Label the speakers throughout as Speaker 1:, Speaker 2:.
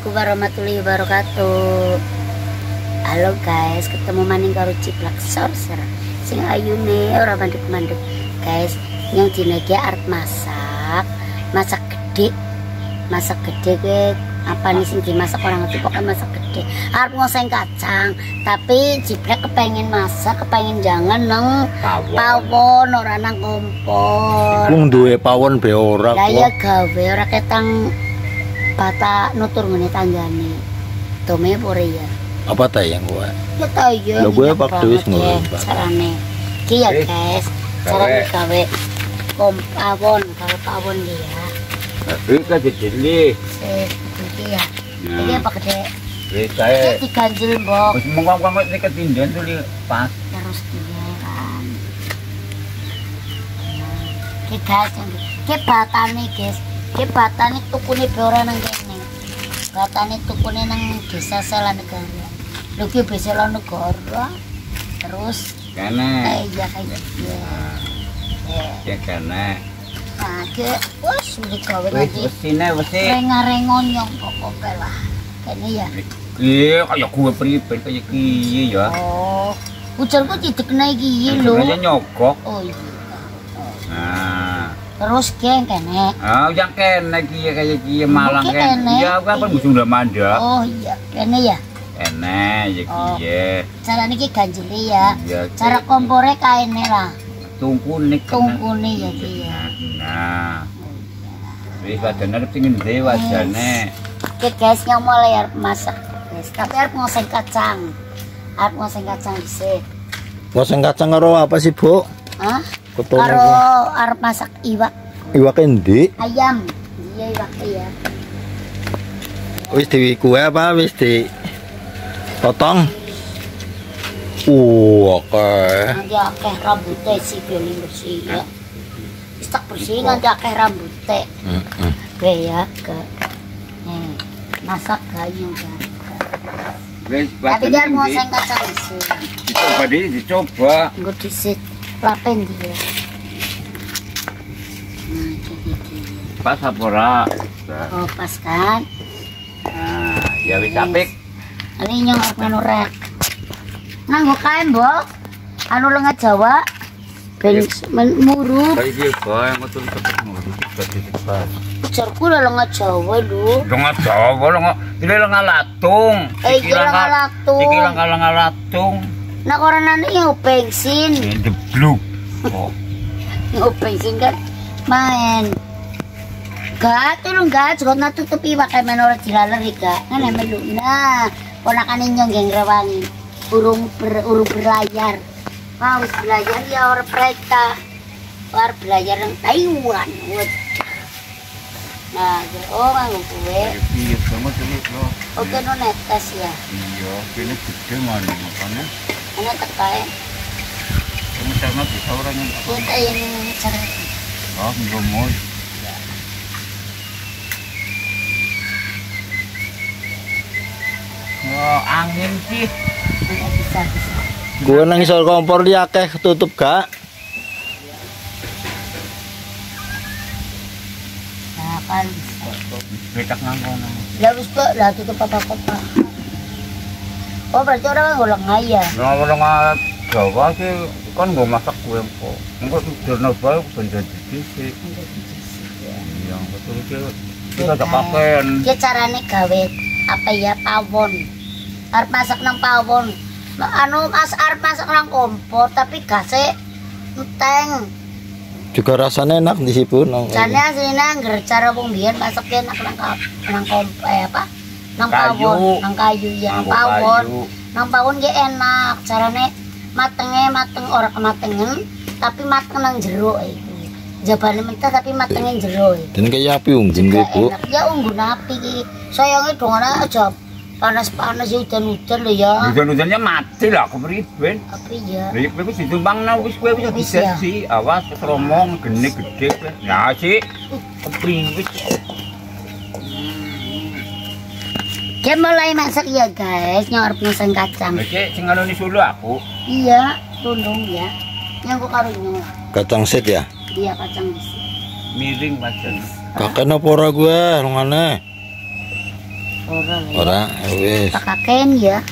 Speaker 1: Warahmatullahi wabarakatuh. Halo guys, ketemu maning karo Ciplak Sorcerer. Sing ayune ora mandek-mandek. Guys, yang dinege arep masak gede. Masak gede ke apa nih sing dimasak orang ngerti, pokoknya masak gede. Arep ngoseng kacang, tapi Ciplak kepengen masak, kepengen jangan nang pawon ora nang kompor.
Speaker 2: Wong duwe pawon be ora kok.
Speaker 1: Lah ya gawe ora ketang bata nutur ngene tanggane. Tome pore ya.
Speaker 2: Apa ta yang gua?
Speaker 1: Ya ta ya.
Speaker 2: Lho gue waktu wis ngono.
Speaker 1: Carane. Iki ya guys, cara gawe pawon, kalau pawon dia.
Speaker 3: Iki ka jeli.
Speaker 1: Iki ya. Iki apa gede?
Speaker 3: Kae
Speaker 1: diganjel mbok.
Speaker 3: wis mongkong iki ketindihan tuli pas.
Speaker 1: Terus dia kan. Iki guys, iki batane guys. Iki batane tukune be ora nang kene. Batane tukune nang desa Salanegara. Lho ki desa Salanegara. Terus
Speaker 3: Kene.
Speaker 1: iya kayak gitu.
Speaker 3: Ya kene.
Speaker 1: Nah, ke wis digawe
Speaker 3: Wis
Speaker 1: nanti.
Speaker 3: wesine wis.
Speaker 1: Rengarengonyong pokoknya lah. Kene ya.
Speaker 3: Iya, kaya gue pribadi kaya kiye ya.
Speaker 1: Oh, ujarku didekne iki lho.
Speaker 3: Aja nyogok.
Speaker 1: Oh iya.
Speaker 3: Nah.
Speaker 1: Terus geng kene.
Speaker 3: Ah, yang kene kiye kaya kiye malang
Speaker 1: Iki
Speaker 3: kene.
Speaker 1: kene.
Speaker 3: Iya, kan musuh ndak manda.
Speaker 1: Oh iya, kene ya.
Speaker 3: Kene ya kiye.
Speaker 1: Carane iki ganjele ya.
Speaker 3: Iya.
Speaker 1: Cara kompore kaene lah.
Speaker 3: Tungkune kene.
Speaker 1: Tungkune ya iki ya.
Speaker 3: Nah. Wis wadane arep sing ngendi wajane.
Speaker 1: Oke guys, yang mulai arep masak. Guys, tapi arep ngoseng kacang. Arep ngoseng kacang dhisik.
Speaker 2: Ngoseng kacang karo apa sih, Bu?
Speaker 1: Hah?
Speaker 2: Ketemu
Speaker 1: Karo arep masak iwak
Speaker 2: iwak endi?
Speaker 1: ayam. Iya iwak ya.
Speaker 2: Wis di kue apa wis di potong? Oke.
Speaker 1: Nanti akeh rambutnya sih biolin bersih ya. Wis tak bersih nanti akeh rambutnya. Oke ya, ke. Nih, masak gayung kan.
Speaker 3: Wis
Speaker 1: Tapi dia mau ngoseng kacang dhisik.
Speaker 3: dicoba dicoba.
Speaker 1: Nggo dhisik lapen dia. Nah, iki.
Speaker 3: Pas apa ora?
Speaker 1: Oh, pas kan?
Speaker 3: Nah, ya wis apik.
Speaker 1: Ini nyong arep ngono rek. Nganggo kae, Mbok. Anu lenga Jawa. Ben muru.
Speaker 3: Kayak iki bae ngoten cepet ngono cepet.
Speaker 1: Ujarku lenga Jawa lho.
Speaker 3: Lenga Jawa lenga latung.
Speaker 1: Iya lenga latung.
Speaker 3: Iki lenga latung.
Speaker 1: Nah koronane yo bensin.
Speaker 3: Jebluk. Oh.
Speaker 1: Yo bensin kan main. Gak tulung gak juga tutup iwak kayak menurut dilaleri gak. Kan melu. Nah, ponakane nyong geng rewangi. Urung berlayar. Wah, wis belajar ya orang mereka. War belajar yang Taiwan. Nah, oh nganggo kue.
Speaker 3: Iya banget ini lho.
Speaker 1: Oke no netes ya.
Speaker 3: Iya, kene gede mana makanya.
Speaker 1: Ini terkait.
Speaker 3: Kamu sama bisa orang yang
Speaker 1: Kita yang cara
Speaker 3: oh ngomong. Oh, angin sih.
Speaker 1: bisa.
Speaker 2: Gue nang isor kompor dia akeh tutup gak?
Speaker 1: Nah kan bisa.
Speaker 3: Betak ngangkono.
Speaker 1: Lah wis kok lah tutup apa-apa. Oh berarti orang ngolong ya.
Speaker 3: Nah, Jawa sih kan gue masak kue kok. Enggak jurnal bae benda dhisik. Iya, betul iki. Kita tak paken.
Speaker 1: Ki carane gawe apa ya pawon. Arep masak nang pawon. Anu Mas arep masak nang kompor tapi gasnya enteng.
Speaker 2: Juga rasanya enak di situ nang.
Speaker 1: Jane asline angger cara wong biyen masak enak nang kompor apa? Nang pawon, nang kayu ya, nang pawon. Nang pawon ge enak. Carane mateng ora kematengen tapi mateng nang jero iku. Jabane mentah tapi matenge jero.
Speaker 2: Dan kayak api unggun Bu.
Speaker 1: Ya unggun api iki. Sayange dongane aja panas-panas ya udan-udan lho ya.
Speaker 3: Hujan-hujannya mati lah aku beriben.
Speaker 1: Tapi ya.
Speaker 3: Beriben wis ditumpangna wis kowe bisa bisa sih. Awas romong gede gede. Ya sih. Kepriwit.
Speaker 1: Kita mulai masak ya guys, yang arep ngoseng kacang.
Speaker 3: Oke, sing anu ni sulu aku.
Speaker 1: Iya, tundung ya. Yang kok karo nyong.
Speaker 2: Kacang set ya?
Speaker 1: Iya kacang dhisik.
Speaker 3: Miring pancen.
Speaker 2: Kakek apa ora gue lungane? Ora, wis.
Speaker 1: Kaken ya.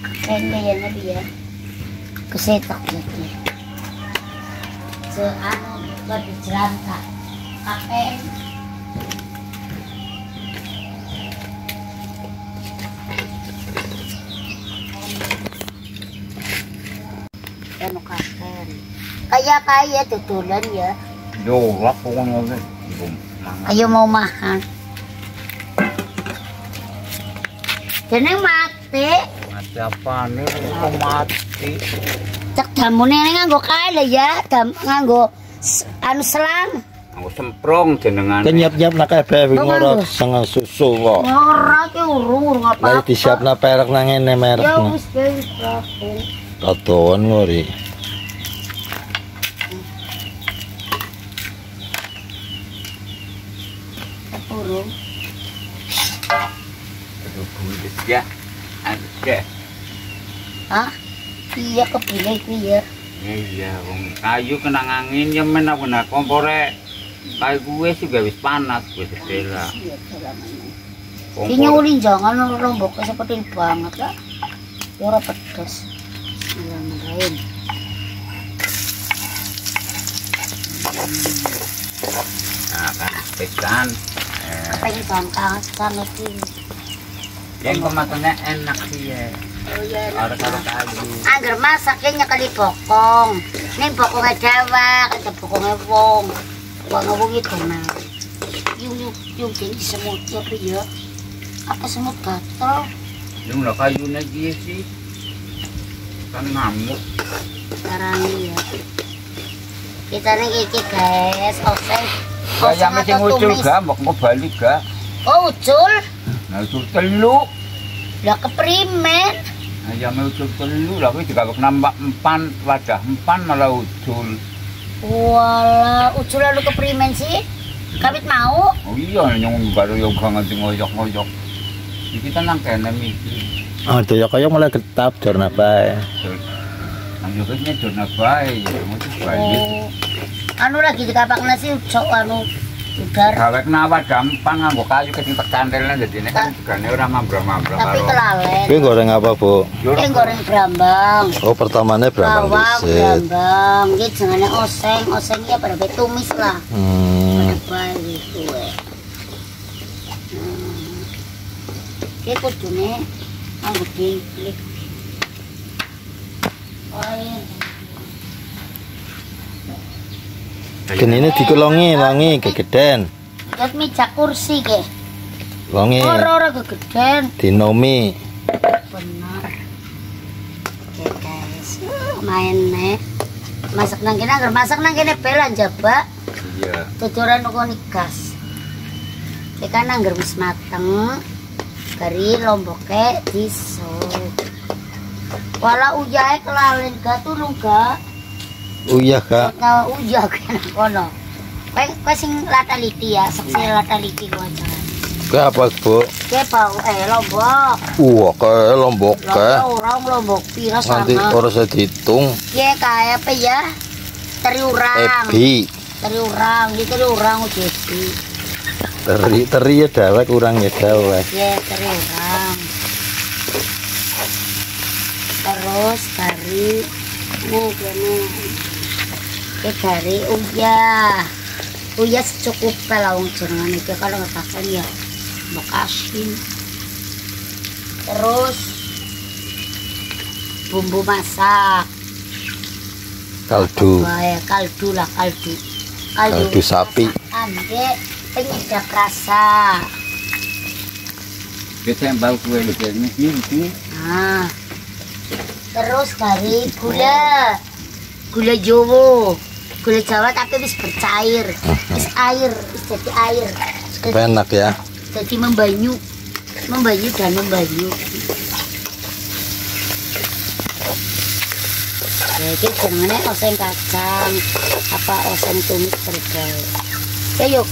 Speaker 1: Kaken ya nabi ya. Kesetak jadi. Seanu lebih jelanta. Kaken. Anu kaken. Kaya tutulan ya.
Speaker 3: Yo, lah pokoknya
Speaker 1: Ayo mau makan. Dene mati.
Speaker 3: mati apa nih? Kok mati?
Speaker 1: Cek damune nganggo kae lho ya, nganggo anu selang.
Speaker 3: Aku semprong jenengan.
Speaker 2: Kan nyiap-nyiap nak kabeh wing ora seneng susu kok.
Speaker 1: Ora ki urung
Speaker 2: Lah
Speaker 1: apa-apa.
Speaker 2: disiapna perek nang ngene
Speaker 1: Ya
Speaker 2: merekna.
Speaker 1: wis rapi.
Speaker 2: Totoan ngori.
Speaker 1: Urung.
Speaker 3: Aduh, bulis ya. Oke.
Speaker 1: Hah? Iya kepilih iki ya.
Speaker 3: Iya, wong kayu kena angin ya men aku nak kompore. Kayu gue sih gak wis panas gue dibela.
Speaker 1: Iya dalamane.
Speaker 3: Kompor.
Speaker 1: Ki nyuli jangan lombok seperti banget lah. Ya ora pedes. Bismillahirrahmanirrahim.
Speaker 3: Nah, kan pesan.
Speaker 1: Pengen bangkang sama iki.
Speaker 3: Yang kemasannya enak sih ya.
Speaker 1: Oh iya.
Speaker 3: Karo kayu.
Speaker 1: Angger masaknya nyekeli bokong. Ning bokonge dewek, ada bokongnya wong. Wong itu nah. Yung jadi semut ya ya. Apa semut gatel?
Speaker 3: Yang lah kayunya dia sih. Kan ngamuk.
Speaker 1: Caranya ya. Kita nih iki guys, oseng.
Speaker 3: Kayak macam ucul gak, mau balik gak?
Speaker 1: Oh ucul?
Speaker 3: Nah ucul telu.
Speaker 1: Lah keprimen.
Speaker 3: Ayam ucul telu, tapi juga nambah empan, wadah empan malah ucul.
Speaker 1: Walah, ucul lalu keprimen sih? Kabit mau?
Speaker 3: Oh iya, yang baru yang nganti ngoyok-ngoyok. Iki kita nang kene iki.
Speaker 2: Ah, doya kaya mulai getap jorna bae.
Speaker 3: Nang yo wis nyedorna bae, ya mesti bae.
Speaker 1: Oh. Anu lagi dikapak nasi ucok anu udar.
Speaker 3: Gawek nawa gampang nganggo kayu keting tekantelnya jadine kan jugane ora mambrang-mambrang
Speaker 1: Tapi kelalen.
Speaker 2: Kuwi goreng apa, Bu?
Speaker 1: Ini goreng brambang.
Speaker 2: Oh, pertamanya brambang
Speaker 1: Bawang,
Speaker 2: disit.
Speaker 1: brambang. Ini jangannya oseng. Osengnya pada tumis lah.
Speaker 2: Hmm.
Speaker 1: Pada gitu ya. Ini kudune anggo diklik. Oh iya.
Speaker 2: Genine dikelongi gegeden.
Speaker 1: Lihat meja kursi ke.
Speaker 2: Longi
Speaker 1: Ora gegeden.
Speaker 2: dinomi.
Speaker 1: Benar. Oke guys. Main nih. Masak nang kene anggar masak nang kene bela jaba.
Speaker 3: Iya.
Speaker 1: Tuturan kok gas. Iki anggar wis mateng. Kari lomboke disuk. Wala ujahe kelalen ga tulung ga.
Speaker 2: Uyah, Kak.
Speaker 1: Nah, ujah kena kono. Kowe sing lataliti ya, saksi lataliti kowe aja.
Speaker 2: Kuwi apa, Bu?
Speaker 1: Kowe bau lombok.
Speaker 2: Wah, kayak lombok kae.
Speaker 1: Orang lombok pira sama.
Speaker 2: Nanti ora saya dihitung.
Speaker 1: Iya kayak apa ya? Teri urang.
Speaker 2: Ebi.
Speaker 1: Teri urang, iki teri urang ujebi.
Speaker 2: Teri ya dewek kurang ya dewek.
Speaker 1: Iya teri urang. Terus kari kene. Kari uyah secukupnya lah wong jenengan iki kalau ngetakan ya makasin. Terus bumbu masak.
Speaker 2: Kaldu.
Speaker 1: Kaldu lah kaldu.
Speaker 2: Kaldu sapi.
Speaker 1: Nggih, penyedap rasa.
Speaker 3: Kita yang bau kue lebih ini.
Speaker 1: Nah. Terus kari gula Jawa. Gula Jawa tapi wis bercair. Wis air, wis jadi air.
Speaker 2: Enak ya.
Speaker 1: Jadi membanyu dan membanyu. Jadi jenenge oseng kacang, apa oseng tumis tergal. Ya yuk,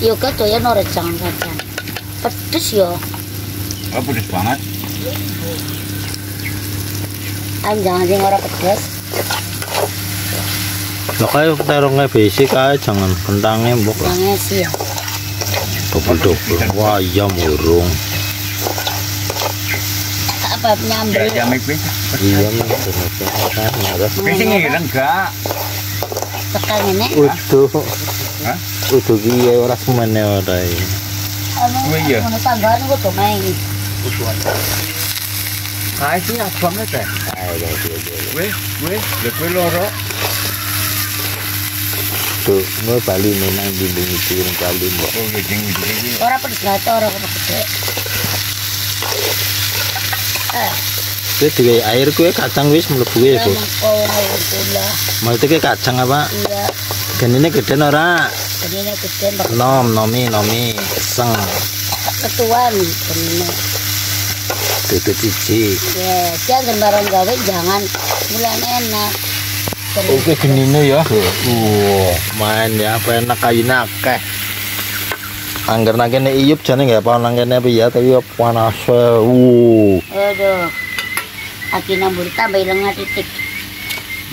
Speaker 1: yuk doyan ora jangan kacang. Pedes yo.
Speaker 3: Oh, pedes banget.
Speaker 1: Jangan sing ora pedes.
Speaker 2: Lo kayak terongnya basic aja, jangan kentangnya mbok lah.
Speaker 1: Jangan sih ya.
Speaker 2: Double. Wah, iya murung.
Speaker 1: Apa nyambel?
Speaker 3: Ya mik wis.
Speaker 2: Iya, ternyata.
Speaker 3: Wis sing ireng gak?
Speaker 1: Tekan ini.
Speaker 3: Hah?
Speaker 2: Udah piye ora semene ora iki.
Speaker 3: Oh iya.
Speaker 1: Ngono tanggaan kok main.
Speaker 3: Kae iki abang teh.
Speaker 2: Ayo,
Speaker 3: Wis, lha kowe loro.
Speaker 2: tuh, mau Bali menang bimbing itu yang Bali mbok.
Speaker 3: Oh, gede iki.
Speaker 1: Ora pedes gato ora gede.
Speaker 2: Kowe diwe air kowe kacang wis mlebu ya, Bu. Maksudnya ke kacang apa?
Speaker 1: Iya.
Speaker 2: Genine gede ora?
Speaker 1: Genine gede mbak.
Speaker 2: Nomi keseng.
Speaker 1: Ketuan genine.
Speaker 2: Dudu cici.
Speaker 1: Ya, jangan barang gawe jangan bulan enak.
Speaker 2: Oke genine ya. Main ya, apa enak kayune akeh. Angger nang kene iyup jane nggak apa nang kene piye tapi panas.
Speaker 1: Aduh. Aki nambur tambah lenga titik.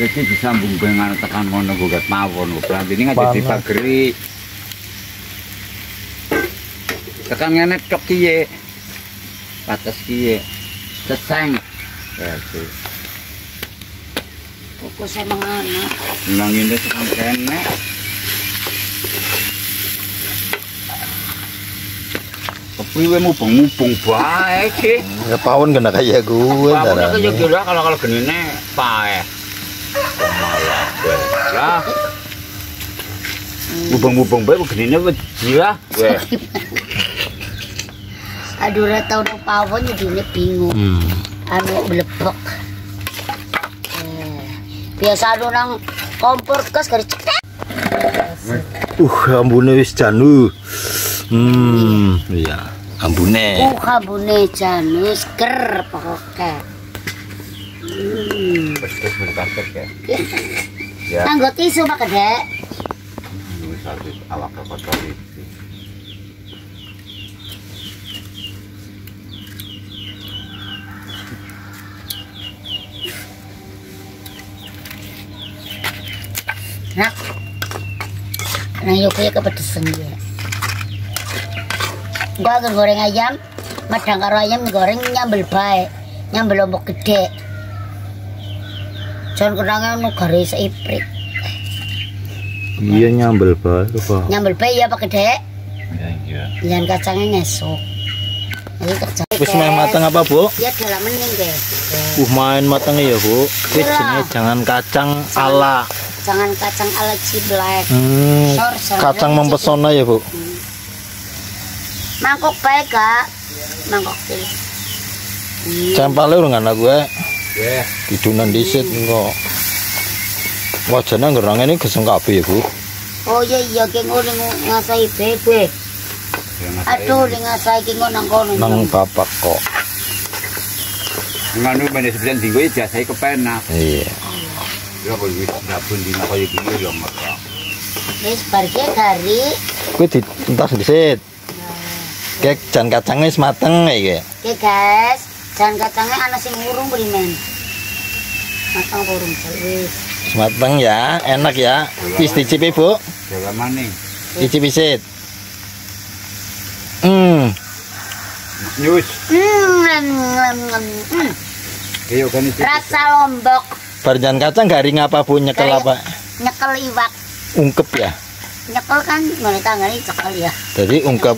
Speaker 3: Jadi disambung dengan tekan ngono gugat mawon kok. Berarti ini nggak jadi pageri. Tekan ngene tok kiye. Patas kiye. Seseng. Ya sih.
Speaker 1: Fokus emang anak.
Speaker 3: Nang ini tekan kene. Kepriwe mubeng-mubeng bae sih.
Speaker 2: Ya pawon kena kayak gue.
Speaker 3: Pawon kaya kira kalau genine pae. Malah gue. Lah. Mubeng-mubeng bae genine wedi lah gue.
Speaker 1: Aduh ora tau nang pawon jadi bingung. Anu blebok. Biasa anu nang kompor gas gari cetek.
Speaker 2: Ambune wis janu. Iya, ambune.
Speaker 1: Ambune janu sker pokoke.
Speaker 3: Wis bentar ya.
Speaker 1: Ya. Anggo tisu Pak Gede.
Speaker 3: Wis habis awak kotor iki.
Speaker 1: Nah, yuk kayak kepedesan ya. Gua goreng ayam, madang karo ayam goreng nyambel bae, nyambel lombok gede. Jangan kenangnya nu garis seiprik.
Speaker 2: Iya nyambel bae apa?
Speaker 1: Nyambel bae ya Pak Gede.
Speaker 3: Iya.
Speaker 1: Jangan kacangnya ngesuk. Ini kerja.
Speaker 2: Wis meh mateng apa, Bu?
Speaker 1: Ya dalam mending deh.
Speaker 2: Main mateng ya, Bu. Wis jenenge jangan kacang ala.
Speaker 1: Jangan kacang ala ciblek.
Speaker 2: Kacang mempesona ya, Bu.
Speaker 1: Mangkok bae, Kak. Mangkok teh.
Speaker 2: Cempale urung ana gue.
Speaker 3: Nggih.
Speaker 2: Kidunan dhisik engko. Wajane ngerang ini geseng kabeh ya, Bu.
Speaker 1: Oh iya ki ngono ngasai bebek. Aduh ngasai ki ngono nang kono.
Speaker 2: Nang bapak kok.
Speaker 3: Nganu meneh sebenarnya dinggo jasai kepenak.
Speaker 2: Iya.
Speaker 3: Ya kok wis sabun dina kaya gini ya merah.
Speaker 1: Wis barge gari.
Speaker 2: Kuwi dientas dhisik. Kek jan kacangnya wis mateng iki.
Speaker 1: Oke guys, jan kacangnya ana sing urung primen. Matang urung wis.
Speaker 2: Mateng ya, enak ya. Wis dicipi, Bu.
Speaker 3: Jalan maning.
Speaker 2: Cicip isit.
Speaker 3: Nyus. Ayo kan itu.
Speaker 1: Rasa lombok.
Speaker 2: Barjan kacang garing apa, Bu? Nyekel apa?
Speaker 1: Nyekel iwak.
Speaker 2: Ungkep ya.
Speaker 1: Nyekel kan ngene tangane cekel ya.
Speaker 2: Jadi ungkep.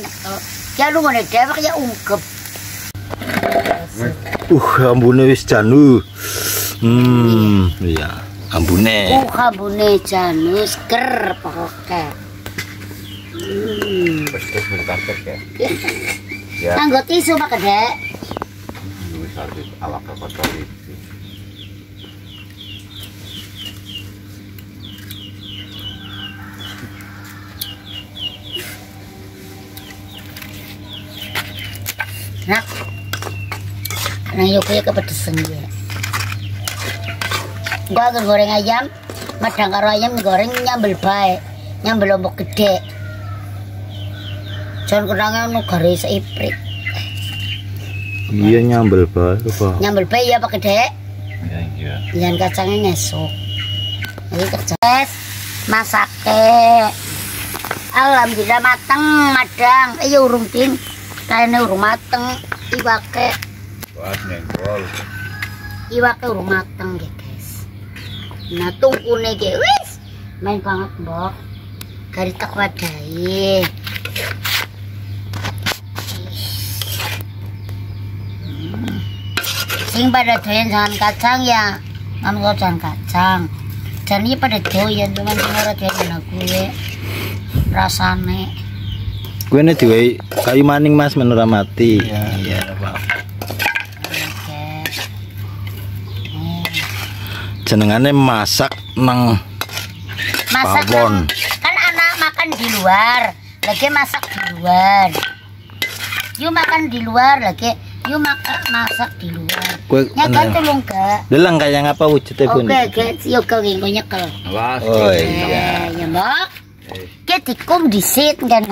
Speaker 1: Ya lu ngene dewek ya ungkep.
Speaker 2: Ambune wis janu. Iya, ambune.
Speaker 1: Ambune janu sker pokoke.
Speaker 3: Wis bentar ya. Ya.
Speaker 1: Anggo tisu Pak Gede.
Speaker 3: Wis habis awak kotor iki.
Speaker 1: Nah yuk kayak kepedesan ya. Gua goreng ayam, madang karo ayam goreng nyambel bae, nyambel lombok gede. Jangan kenangnya nu garis seiprik.
Speaker 2: Iya nyambel bae apa?
Speaker 1: Nyambel bae ya Pak Gede.
Speaker 3: Iya.
Speaker 1: Jangan kacangnya ngesuk. Ini kerja masake. Alhamdulillah mateng, madang. Iya urung ding. Kayane urung mateng. Iwake.
Speaker 3: Wah, nyenggol.
Speaker 1: Iwake urung mateng nggih, guys. Nah, tungkune iki wis main banget, Mbok. Gari tak wadahi. Sing pada doyan jangan kacang ya, nganu jangan kacang. Dan ini pada doyan, cuman sing ora doyan gue rasane.
Speaker 2: Gue ini diwai kayu maning Mas menurut mati. Iya, Pak. Jenengane masak nang
Speaker 1: Masak
Speaker 2: pawon.
Speaker 1: kan anak makan di luar, lagi masak di luar. Yuk makan di luar lagi, yuk masak di luar. Nyekel tulung gak?
Speaker 2: Delang kayak apa wujudnya Bun?
Speaker 1: Oke, guys, yuk kau nyekel.
Speaker 3: Awas.
Speaker 2: Oh iya.
Speaker 1: Ya, Mbak. Kita dikum disit kan